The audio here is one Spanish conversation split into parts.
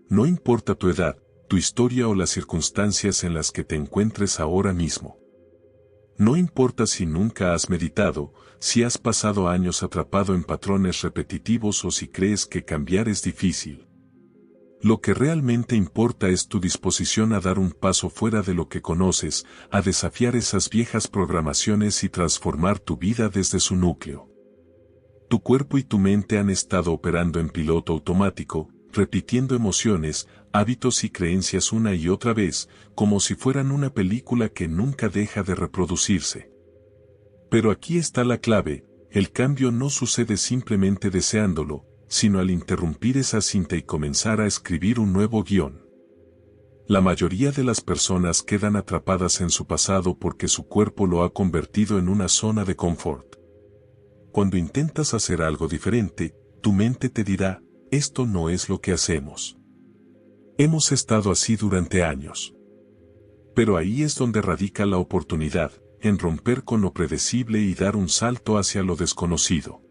No importa tu edad, tu historia o las circunstancias en las que te encuentres ahora mismo. No importa si nunca has meditado, si has pasado años atrapado en patrones repetitivos o si crees que cambiar es difícil. Lo que realmente importa es tu disposición a dar un paso fuera de lo que conoces, a desafiar esas viejas programaciones y transformar tu vida desde su núcleo. Tu cuerpo y tu mente han estado operando en piloto automático, repitiendo emociones, hábitos y creencias una y otra vez, como si fueran una película que nunca deja de reproducirse. Pero aquí está la clave: el cambio no sucede simplemente deseándolo, sino al interrumpir esa cinta y comenzar a escribir un nuevo guión. La mayoría de las personas quedan atrapadas en su pasado porque su cuerpo lo ha convertido en una zona de confort. Cuando intentas hacer algo diferente, tu mente te dirá: esto no es lo que hacemos. Hemos estado así durante años. Pero ahí es donde radica la oportunidad, en romper con lo predecible y dar un salto hacia lo desconocido.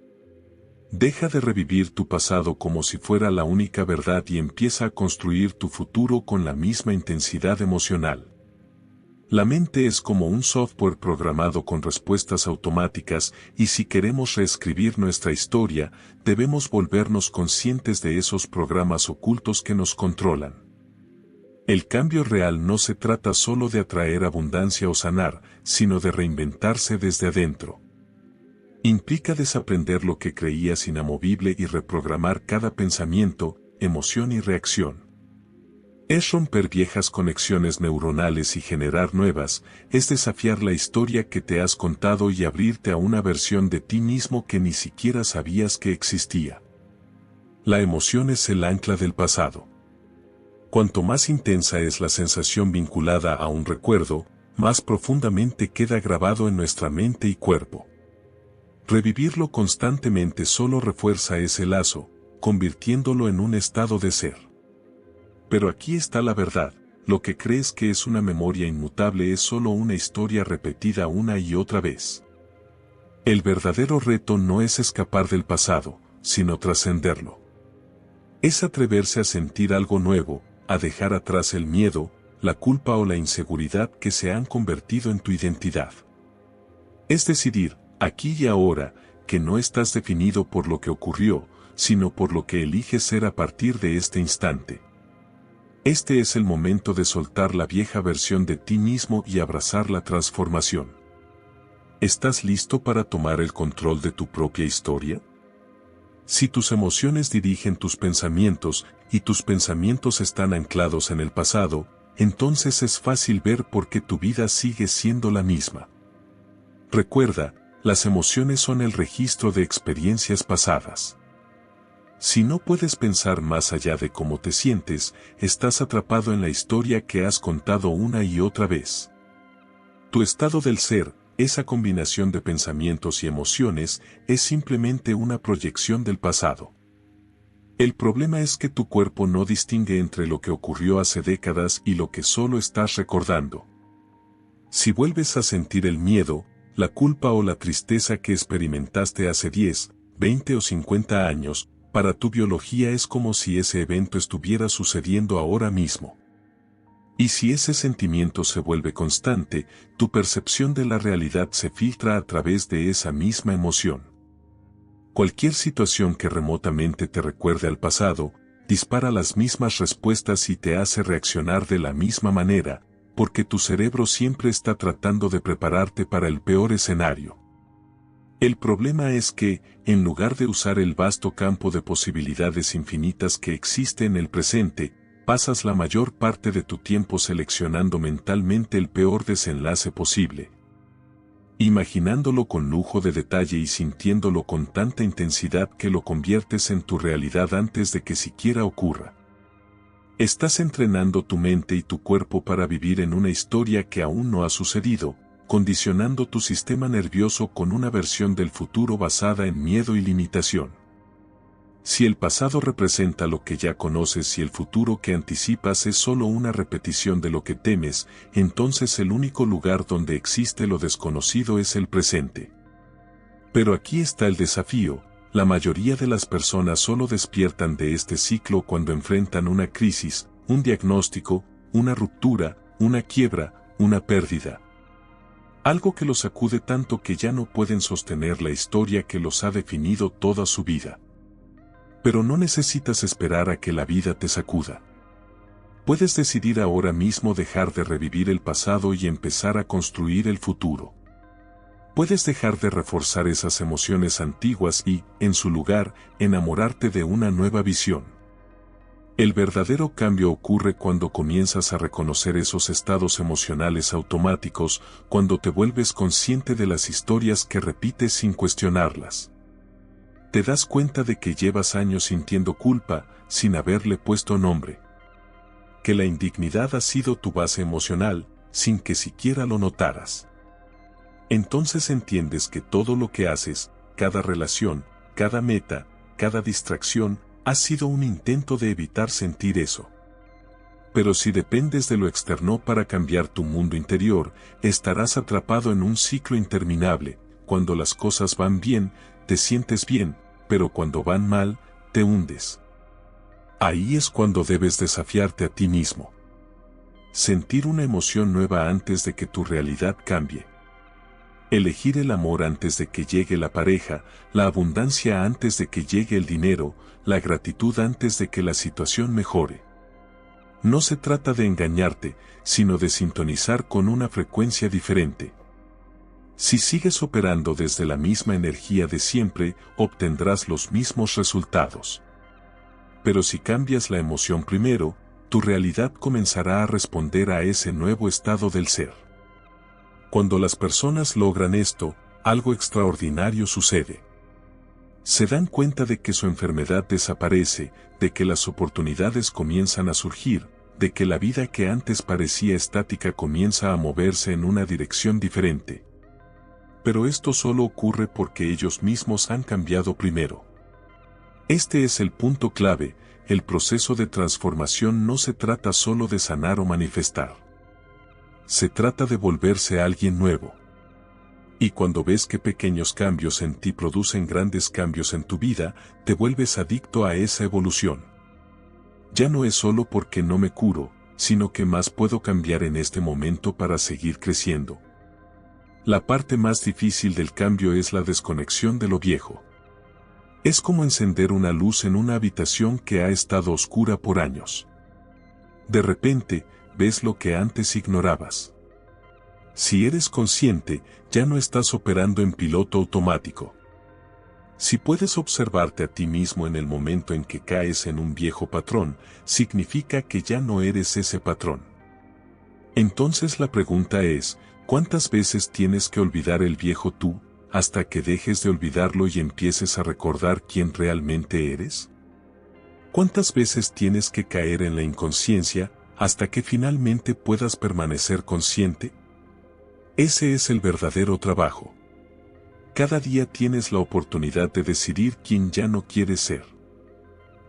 Deja de revivir tu pasado como si fuera la única verdad y empieza a construir tu futuro con la misma intensidad emocional. La mente es como un software programado con respuestas automáticas, y si queremos reescribir nuestra historia, debemos volvernos conscientes de esos programas ocultos que nos controlan. El cambio real no se trata solo de atraer abundancia o sanar, sino de reinventarse desde adentro. Implica desaprender lo que creías inamovible y reprogramar cada pensamiento, emoción y reacción. Es romper viejas conexiones neuronales y generar nuevas, es desafiar la historia que te has contado y abrirte a una versión de ti mismo que ni siquiera sabías que existía. La emoción es el ancla del pasado. Cuanto más intensa es la sensación vinculada a un recuerdo, más profundamente queda grabado en nuestra mente y cuerpo. Revivirlo constantemente solo refuerza ese lazo, convirtiéndolo en un estado de ser. Pero aquí está la verdad: lo que crees que es una memoria inmutable es solo una historia repetida una y otra vez. El verdadero reto no es escapar del pasado, sino trascenderlo. Es atreverse a sentir algo nuevo, a dejar atrás el miedo, la culpa o la inseguridad que se han convertido en tu identidad. Es decidir, aquí y ahora, que no estás definido por lo que ocurrió, sino por lo que eliges ser a partir de este instante. Este es el momento de soltar la vieja versión de ti mismo y abrazar la transformación. ¿Estás listo para tomar el control de tu propia historia? Si tus emociones dirigen tus pensamientos y tus pensamientos están anclados en el pasado, entonces es fácil ver por qué tu vida sigue siendo la misma. Recuerda, las emociones son el registro de experiencias pasadas. Si no puedes pensar más allá de cómo te sientes, estás atrapado en la historia que has contado una y otra vez. Tu estado del ser, esa combinación de pensamientos y emociones, es simplemente una proyección del pasado. El problema es que tu cuerpo no distingue entre lo que ocurrió hace décadas y lo que solo estás recordando. Si vuelves a sentir el miedo, la culpa o la tristeza que experimentaste hace 10, 20 o 50 años, para tu biología es como si ese evento estuviera sucediendo ahora mismo. Y si ese sentimiento se vuelve constante, tu percepción de la realidad se filtra a través de esa misma emoción. Cualquier situación que remotamente te recuerde al pasado, dispara las mismas respuestas y te hace reaccionar de la misma manera, porque tu cerebro siempre está tratando de prepararte para el peor escenario. El problema es que, en lugar de usar el vasto campo de posibilidades infinitas que existe en el presente, pasas la mayor parte de tu tiempo seleccionando mentalmente el peor desenlace posible. Imaginándolo con lujo de detalle y sintiéndolo con tanta intensidad que lo conviertes en tu realidad antes de que siquiera ocurra. Estás entrenando tu mente y tu cuerpo para vivir en una historia que aún no ha sucedido, condicionando tu sistema nervioso con una versión del futuro basada en miedo y limitación. Si el pasado representa lo que ya conoces y el futuro que anticipas es solo una repetición de lo que temes, entonces el único lugar donde existe lo desconocido es el presente. Pero aquí está el desafío: La mayoría de las personas solo despiertan de este ciclo cuando enfrentan una crisis, un diagnóstico, una ruptura, una quiebra, una pérdida. Algo que los sacude tanto que ya no pueden sostener la historia que los ha definido toda su vida. Pero no necesitas esperar a que la vida te sacuda. Puedes decidir ahora mismo dejar de revivir el pasado y empezar a construir el futuro. Puedes dejar de reforzar esas emociones antiguas y, en su lugar, enamorarte de una nueva visión. El verdadero cambio ocurre cuando comienzas a reconocer esos estados emocionales automáticos, cuando te vuelves consciente de las historias que repites sin cuestionarlas. Te das cuenta de que llevas años sintiendo culpa, sin haberle puesto nombre. Que la indignidad ha sido tu base emocional, sin que siquiera lo notaras. Entonces entiendes que todo lo que haces, cada relación, cada meta, cada distracción, ha sido un intento de evitar sentir eso. Pero si dependes de lo externo para cambiar tu mundo interior, estarás atrapado en un ciclo interminable. Cuando las cosas van bien, te sientes bien, pero cuando van mal, te hundes. Ahí es cuando debes desafiarte a ti mismo. Sentir una emoción nueva antes de que tu realidad cambie. Elegir el amor antes de que llegue la pareja, la abundancia antes de que llegue el dinero, la gratitud antes de que la situación mejore. No se trata de engañarte, sino de sintonizar con una frecuencia diferente. Si sigues operando desde la misma energía de siempre, obtendrás los mismos resultados. Pero si cambias la emoción primero, tu realidad comenzará a responder a ese nuevo estado del ser. Cuando las personas logran esto, algo extraordinario sucede. Se dan cuenta de que su enfermedad desaparece, de que las oportunidades comienzan a surgir, de que la vida que antes parecía estática comienza a moverse en una dirección diferente. Pero esto solo ocurre porque ellos mismos han cambiado primero. Este es el punto clave: el proceso de transformación no se trata solo de sanar o manifestar. Se trata de volverse alguien nuevo. Y cuando ves que pequeños cambios en ti producen grandes cambios en tu vida, te vuelves adicto a esa evolución. Ya no es solo porque no me curo, sino que más puedo cambiar en este momento para seguir creciendo. La parte más difícil del cambio es la desconexión de lo viejo. Es como encender una luz en una habitación que ha estado oscura por años. De repente, ves lo que antes ignorabas. Si eres consciente, ya no estás operando en piloto automático. Si puedes observarte a ti mismo en el momento en que caes en un viejo patrón, significa que ya no eres ese patrón. Entonces la pregunta es, ¿cuántas veces tienes que olvidar el viejo tú, hasta que dejes de olvidarlo y empieces a recordar quién realmente eres? ¿Cuántas veces tienes que caer en la inconsciencia, hasta que finalmente puedas permanecer consciente? Ese es el verdadero trabajo. Cada día tienes la oportunidad de decidir quién ya no quieres ser.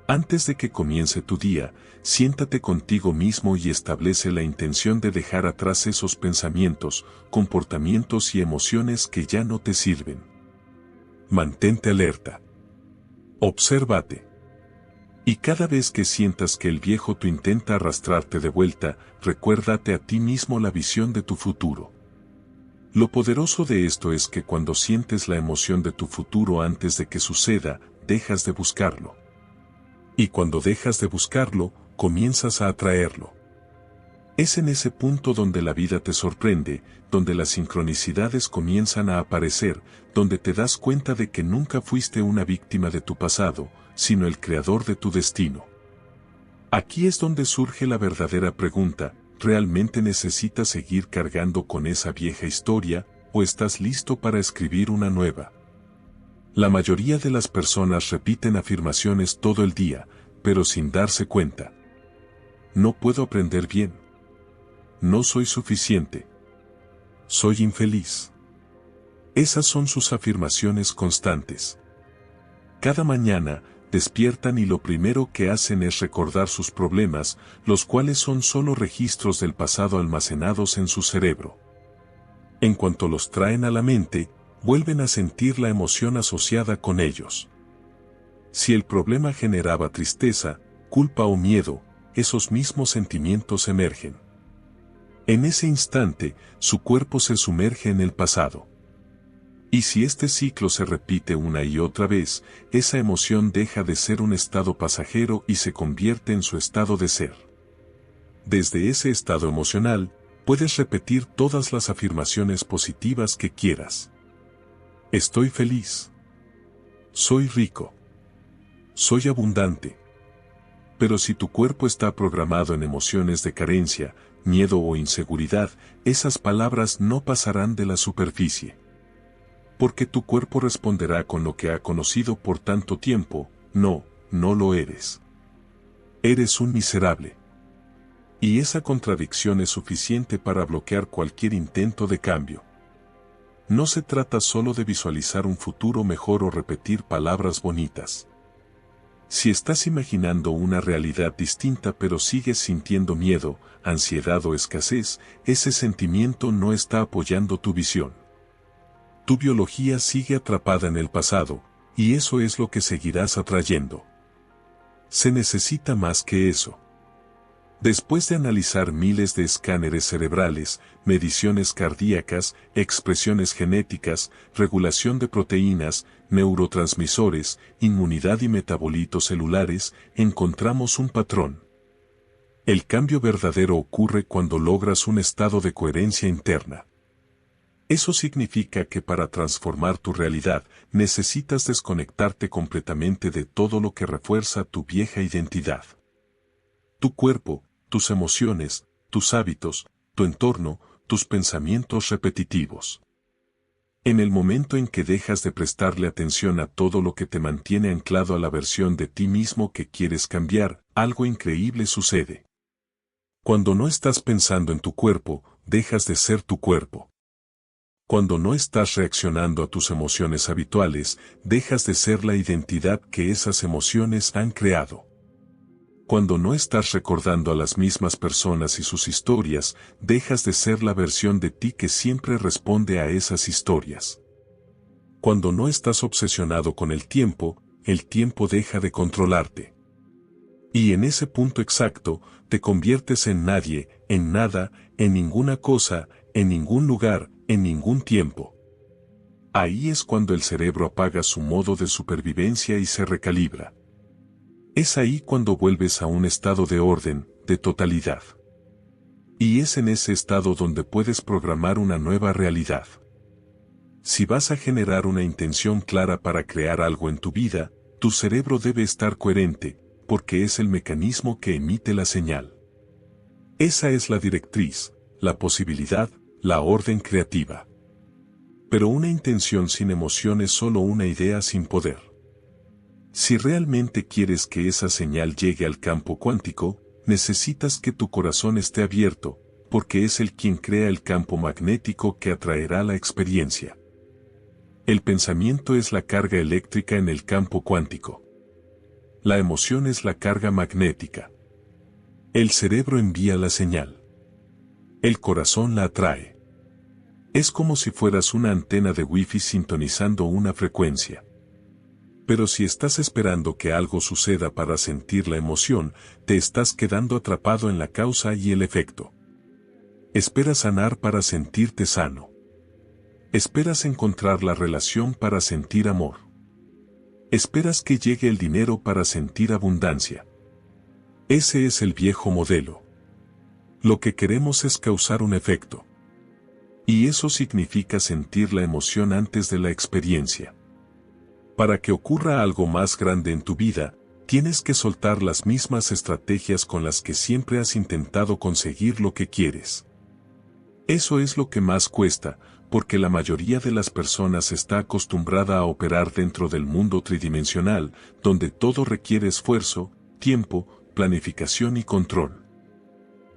Antes de que comience tu día, siéntate contigo mismo y establece la intención de dejar atrás esos pensamientos, comportamientos y emociones que ya no te sirven. Mantente alerta. Obsérvate. Y cada vez que sientas que el viejo tú intenta arrastrarte de vuelta, recuérdate a ti mismo la visión de tu futuro. Lo poderoso de esto es que cuando sientes la emoción de tu futuro antes de que suceda, dejas de buscarlo. Y cuando dejas de buscarlo, comienzas a atraerlo. Es en ese punto donde la vida te sorprende, donde las sincronicidades comienzan a aparecer, donde te das cuenta de que nunca fuiste una víctima de tu pasado, sino el creador de tu destino. Aquí es donde surge la verdadera pregunta: ¿realmente necesitas seguir cargando con esa vieja historia, o estás listo para escribir una nueva? La mayoría de las personas repiten afirmaciones todo el día, pero sin darse cuenta. No puedo aprender bien. No soy suficiente. Soy infeliz. Esas son sus afirmaciones constantes. Cada mañana, despiertan y lo primero que hacen es recordar sus problemas, los cuales son solo registros del pasado almacenados en su cerebro. En cuanto los traen a la mente, vuelven a sentir la emoción asociada con ellos. Si el problema generaba tristeza, culpa o miedo, esos mismos sentimientos emergen. En ese instante, su cuerpo se sumerge en el pasado. Y si este ciclo se repite una y otra vez, esa emoción deja de ser un estado pasajero y se convierte en su estado de ser. Desde ese estado emocional, puedes repetir todas las afirmaciones positivas que quieras. Estoy feliz. Soy rico. Soy abundante. Pero si tu cuerpo está programado en emociones de carencia, miedo o inseguridad, esas palabras no pasarán de la superficie. Porque tu cuerpo responderá con lo que ha conocido por tanto tiempo: no, no lo eres. Eres un miserable. Y esa contradicción es suficiente para bloquear cualquier intento de cambio. No se trata solo de visualizar un futuro mejor o repetir palabras bonitas. Si estás imaginando una realidad distinta pero sigues sintiendo miedo, ansiedad o escasez, ese sentimiento no está apoyando tu visión. Tu biología sigue atrapada en el pasado, y eso es lo que seguirás atrayendo. Se necesita más que eso. Después de analizar miles de escáneres cerebrales, mediciones cardíacas, expresiones genéticas, regulación de proteínas, neurotransmisores, inmunidad y metabolitos celulares, encontramos un patrón. El cambio verdadero ocurre cuando logras un estado de coherencia interna. Eso significa que para transformar tu realidad, necesitas desconectarte completamente de todo lo que refuerza tu vieja identidad. Tu cuerpo, tus emociones, tus hábitos, tu entorno, tus pensamientos repetitivos. En el momento en que dejas de prestarle atención a todo lo que te mantiene anclado a la versión de ti mismo que quieres cambiar, algo increíble sucede. Cuando no estás pensando en tu cuerpo, dejas de ser tu cuerpo. Cuando no estás reaccionando a tus emociones habituales, dejas de ser la identidad que esas emociones han creado. Cuando no estás recordando a las mismas personas y sus historias, dejas de ser la versión de ti que siempre responde a esas historias. Cuando no estás obsesionado con el tiempo deja de controlarte. Y en ese punto exacto, te conviertes en nadie, en nada, en ninguna cosa, en ningún lugar, en ningún tiempo. Ahí es cuando el cerebro apaga su modo de supervivencia y se recalibra. Es ahí cuando vuelves a un estado de orden, de totalidad. Y es en ese estado donde puedes programar una nueva realidad. Si vas a generar una intención clara para crear algo en tu vida, tu cerebro debe estar coherente, porque es el mecanismo que emite la señal. Esa es la directriz, la posibilidad, la orden creativa. Pero una intención sin emoción es solo una idea sin poder. Si realmente quieres que esa señal llegue al campo cuántico, necesitas que tu corazón esté abierto, porque es él quien crea el campo magnético que atraerá la experiencia. El pensamiento es la carga eléctrica en el campo cuántico. La emoción es la carga magnética. El cerebro envía la señal. El corazón la atrae. Es como si fueras una antena de wifi sintonizando una frecuencia. Pero si estás esperando que algo suceda para sentir la emoción, te estás quedando atrapado en la causa y el efecto. Esperas sanar para sentirte sano. Esperas encontrar la relación para sentir amor. Esperas que llegue el dinero para sentir abundancia. Ese es el viejo modelo. Lo que queremos es causar un efecto. Y eso significa sentir la emoción antes de la experiencia. Para que ocurra algo más grande en tu vida, tienes que soltar las mismas estrategias con las que siempre has intentado conseguir lo que quieres. Eso es lo que más cuesta, porque la mayoría de las personas está acostumbrada a operar dentro del mundo tridimensional, donde todo requiere esfuerzo, tiempo, planificación y control.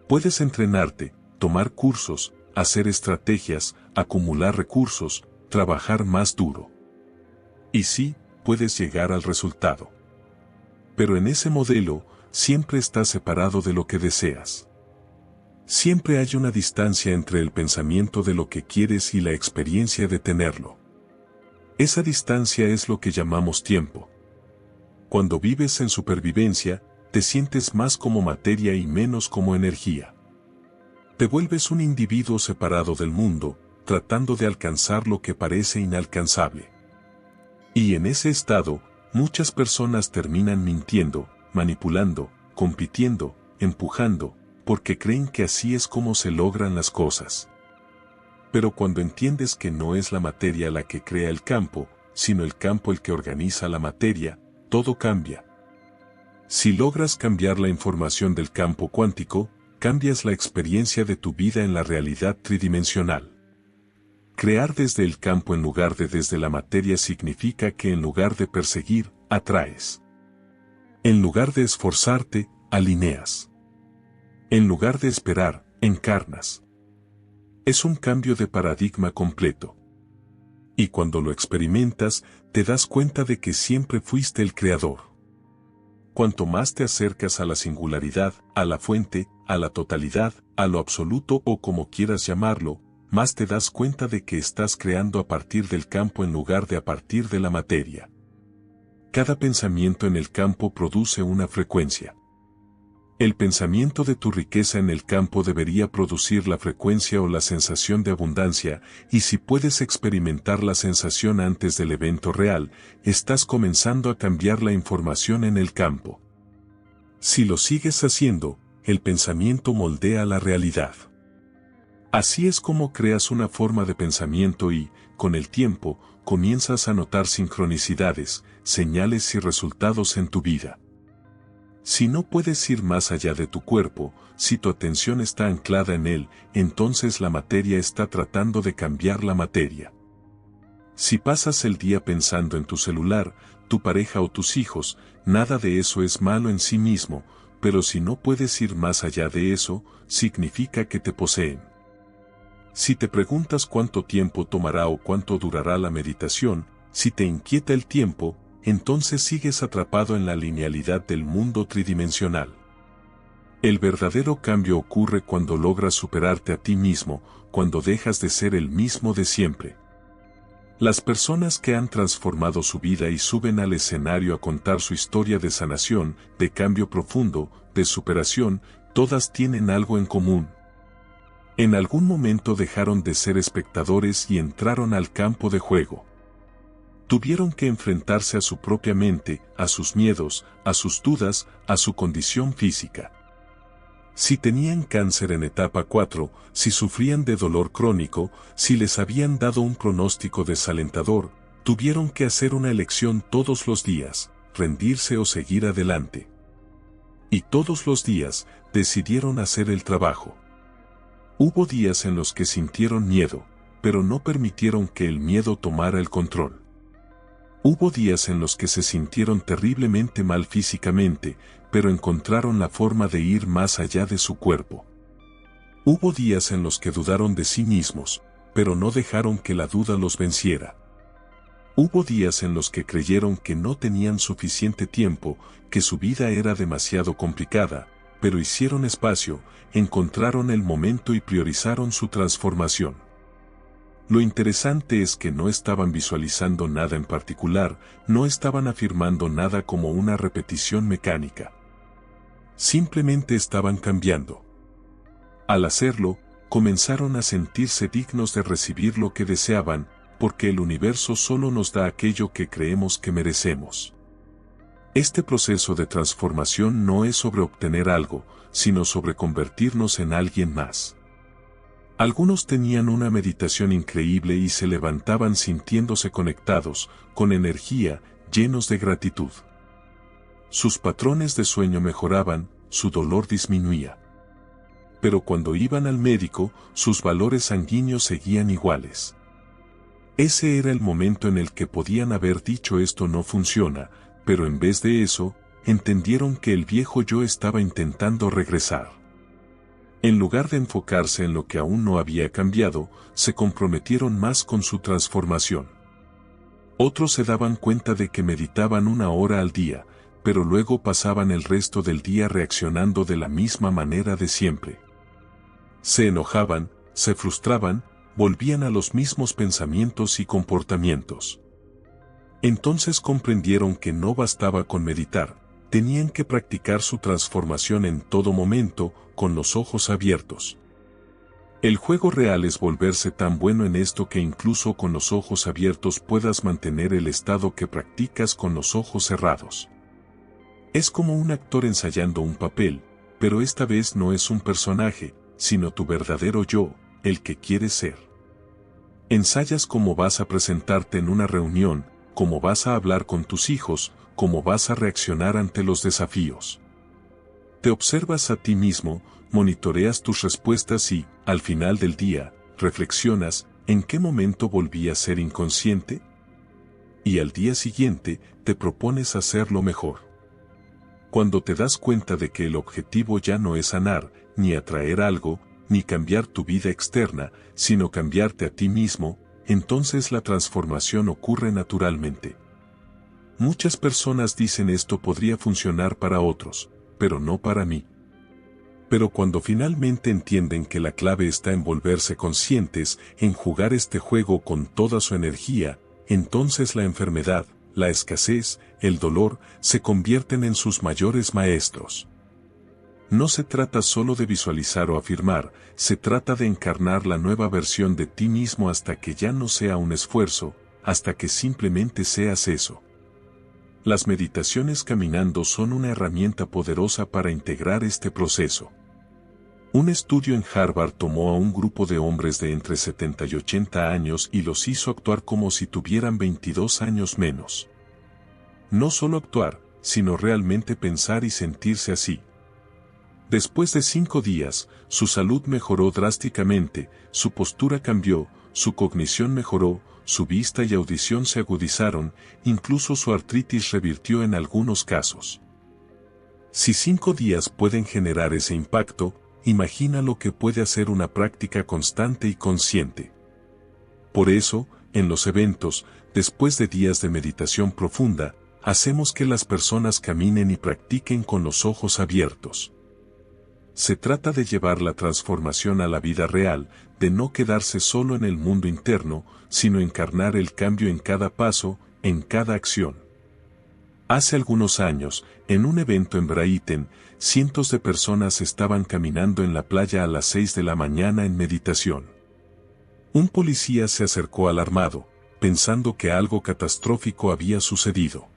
Puedes entrenarte, tomar cursos, hacer estrategias, acumular recursos, trabajar más duro. Y sí, puedes llegar al resultado. Pero en ese modelo, siempre estás separado de lo que deseas. Siempre hay una distancia entre el pensamiento de lo que quieres y la experiencia de tenerlo. Esa distancia es lo que llamamos tiempo. Cuando vives en supervivencia, te sientes más como materia y menos como energía. Te vuelves un individuo separado del mundo, tratando de alcanzar lo que parece inalcanzable. Y en ese estado, muchas personas terminan mintiendo, manipulando, compitiendo, empujando, porque creen que así es como se logran las cosas. Pero cuando entiendes que no es la materia la que crea el campo, sino el campo el que organiza la materia, todo cambia. Si logras cambiar la información del campo cuántico, cambias la experiencia de tu vida en la realidad tridimensional. Crear desde el campo en lugar de desde la materia significa que en lugar de perseguir, atraes. En lugar de esforzarte, alineas. En lugar de esperar, encarnas. Es un cambio de paradigma completo. Y cuando lo experimentas, te das cuenta de que siempre fuiste el creador. Cuanto más te acercas a la singularidad, a la fuente, a la totalidad, a lo absoluto o como quieras llamarlo, más te das cuenta de que estás creando a partir del campo en lugar de a partir de la materia. Cada pensamiento en el campo produce una frecuencia. El pensamiento de tu riqueza en el campo debería producir la frecuencia o la sensación de abundancia, y si puedes experimentar la sensación antes del evento real, estás comenzando a cambiar la información en el campo. Si lo sigues haciendo, el pensamiento moldea la realidad. Así es como creas una forma de pensamiento y, con el tiempo, comienzas a notar sincronicidades, señales y resultados en tu vida. Si no puedes ir más allá de tu cuerpo, si tu atención está anclada en él, entonces la materia está tratando de cambiar la materia. Si pasas el día pensando en tu celular, tu pareja o tus hijos, nada de eso es malo en sí mismo, pero si no puedes ir más allá de eso, significa que te poseen. Si te preguntas cuánto tiempo tomará o cuánto durará la meditación, si te inquieta el tiempo, entonces sigues atrapado en la linealidad del mundo tridimensional. El verdadero cambio ocurre cuando logras superarte a ti mismo, cuando dejas de ser el mismo de siempre. Las personas que han transformado su vida y suben al escenario a contar su historia de sanación, de cambio profundo, de superación, todas tienen algo en común. En algún momento dejaron de ser espectadores y entraron al campo de juego. Tuvieron que enfrentarse a su propia mente, a sus miedos, a sus dudas, a su condición física. Si tenían cáncer en etapa 4, si sufrían de dolor crónico, si les habían dado un pronóstico desalentador, tuvieron que hacer una elección todos los días, rendirse o seguir adelante. Y todos los días, decidieron hacer el trabajo. Hubo días en los que sintieron miedo, pero no permitieron que el miedo tomara el control. Hubo días en los que se sintieron terriblemente mal físicamente, pero encontraron la forma de ir más allá de su cuerpo. Hubo días en los que dudaron de sí mismos, pero no dejaron que la duda los venciera. Hubo días en los que creyeron que no tenían suficiente tiempo, que su vida era demasiado complicada, pero hicieron espacio, encontraron el momento y priorizaron su transformación. Lo interesante es que no estaban visualizando nada en particular, no estaban afirmando nada como una repetición mecánica. Simplemente estaban cambiando. Al hacerlo, comenzaron a sentirse dignos de recibir lo que deseaban, porque el universo solo nos da aquello que creemos que merecemos. Este proceso de transformación no es sobre obtener algo, sino sobre convertirnos en alguien más. Algunos tenían una meditación increíble y se levantaban sintiéndose conectados, con energía, llenos de gratitud. Sus patrones de sueño mejoraban, su dolor disminuía. Pero cuando iban al médico, sus valores sanguíneos seguían iguales. Ese era el momento en el que podían haber dicho esto no funciona, pero en vez de eso, entendieron que el viejo yo estaba intentando regresar. En lugar de enfocarse en lo que aún no había cambiado, se comprometieron más con su transformación. Otros se daban cuenta de que meditaban 1 hora al día, pero luego pasaban el resto del día reaccionando de la misma manera de siempre. Se enojaban, se frustraban, volvían a los mismos pensamientos y comportamientos. Entonces comprendieron que no bastaba con meditar, tenían que practicar su transformación en todo momento, con los ojos abiertos. El juego real es volverse tan bueno en esto que incluso con los ojos abiertos puedas mantener el estado que practicas con los ojos cerrados. Es como un actor ensayando un papel, pero esta vez no es un personaje, sino tu verdadero yo, el que quieres ser. Ensayas cómo vas a presentarte en una reunión, cómo vas a hablar con tus hijos, cómo vas a reaccionar ante los desafíos. Te observas a ti mismo, monitoreas tus respuestas y, al final del día, reflexionas, ¿en qué momento volví a ser inconsciente? Y al día siguiente, te propones hacerlo mejor. Cuando te das cuenta de que el objetivo ya no es sanar, ni atraer algo, ni cambiar tu vida externa, sino cambiarte a ti mismo, entonces la transformación ocurre naturalmente. Muchas personas dicen esto podría funcionar para otros, pero no para mí. Pero cuando finalmente entienden que la clave está en volverse conscientes, en jugar este juego con toda su energía, entonces la enfermedad, la escasez, el dolor, se convierten en sus mayores maestros. No se trata solo de visualizar o afirmar, se trata de encarnar la nueva versión de ti mismo hasta que ya no sea un esfuerzo, hasta que simplemente seas eso. Las meditaciones caminando son una herramienta poderosa para integrar este proceso. Un estudio en Harvard tomó a un grupo de hombres de entre 70 y 80 años y los hizo actuar como si tuvieran 22 años menos. No solo actuar, sino realmente pensar y sentirse así. Después de 5 días, su salud mejoró drásticamente, su postura cambió, su cognición mejoró, su vista y audición se agudizaron, incluso su artritis revirtió en algunos casos. Si 5 días pueden generar ese impacto, imagina lo que puede hacer una práctica constante y consciente. Por eso, en los eventos, después de días de meditación profunda, hacemos que las personas caminen y practiquen con los ojos abiertos. Se trata de llevar la transformación a la vida real, de no quedarse solo en el mundo interno, sino encarnar el cambio en cada paso, en cada acción. Hace algunos años, en un evento en Brighton, cientos de personas estaban caminando en la playa a las 6 de la mañana en meditación. Un policía se acercó alarmado, pensando que algo catastrófico había sucedido.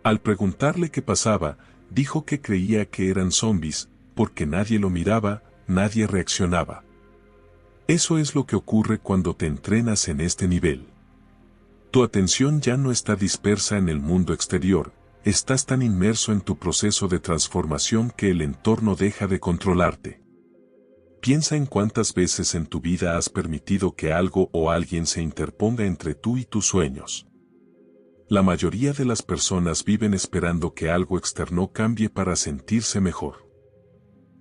Al preguntarle qué pasaba, dijo que creía que eran zombies, porque nadie lo miraba, nadie reaccionaba. Eso es lo que ocurre cuando te entrenas en este nivel. Tu atención ya no está dispersa en el mundo exterior, estás tan inmerso en tu proceso de transformación que el entorno deja de controlarte. Piensa en cuántas veces en tu vida has permitido que algo o alguien se interponga entre tú y tus sueños. La mayoría de las personas viven esperando que algo externo cambie para sentirse mejor.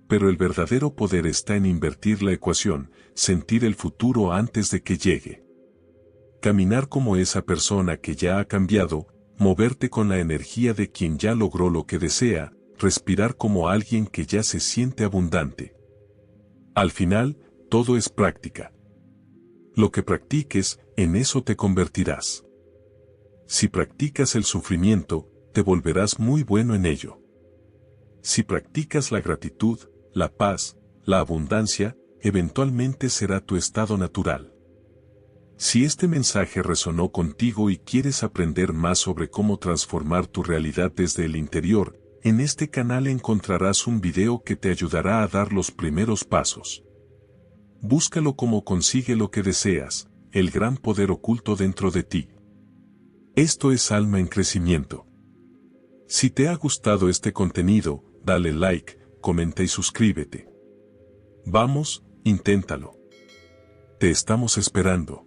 Pero el verdadero poder está en invertir la ecuación, sentir el futuro antes de que llegue. Caminar como esa persona que ya ha cambiado, moverte con la energía de quien ya logró lo que desea, respirar como alguien que ya se siente abundante. Al final, todo es práctica. Lo que practiques, en eso te convertirás. Si practicas el sufrimiento, te volverás muy bueno en ello. Si practicas la gratitud, la paz, la abundancia, eventualmente será tu estado natural. Si este mensaje resonó contigo y quieres aprender más sobre cómo transformar tu realidad desde el interior, en este canal encontrarás un video que te ayudará a dar los primeros pasos. Búscalo como Consigue lo que deseas, el gran poder oculto dentro de ti. Esto es Alma en Crecimiento. Si te ha gustado este contenido, dale like, comenta y suscríbete. Vamos, inténtalo. Te estamos esperando.